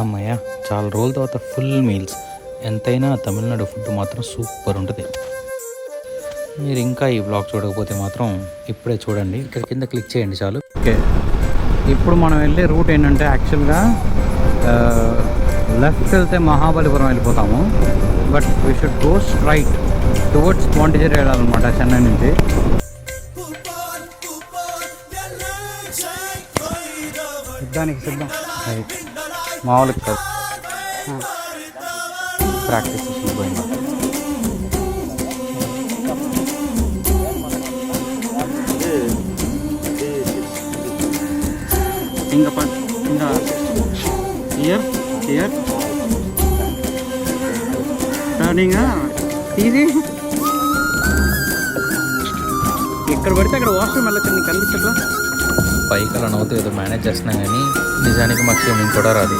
అమ్మయ్య, చాలా రోజుల తర్వాత ఫుల్ మీల్స్. ఎంతైనా తమిళనాడు ఫుడ్ మాత్రం సూపర్ ఉంటుంది. మీరు ఇంకా ఈ బ్లాగ్ చూడకపోతే మాత్రం ఇప్పుడే చూడండి. ఇక్కడ కింద క్లిక్ చేయండి చాలు. ఓకే, ఇప్పుడు మనం వెళ్ళే రూట్ ఏంటంటే యాక్చువల్గా లెఫ్ట్ వెళ్తే మహాబలిపురం వెళ్ళిపోతాము. But we should go straight towards Pondicherry వెళ్ళాలన్నమాట చెన్నై నుంచి. యుద్ధానికి సిద్ధం. మామూలుగా కాదు, ప్రాక్టీస్ పోయింది. ఇంకా ఇయర్ ఇయర్ టర్నింగ్ ఇది ఎక్కడ పడితే అక్కడ వాష్రూమ్ వెళ్ళచ్చు. నీకు కనిపించట్లా? పైకి అలా నవ్వుతూ ఏదో మేనేజ్ చేస్తున్నాం కానీ నిజానికి మాకు స్విమ్మింగ్ కూడా రాదు.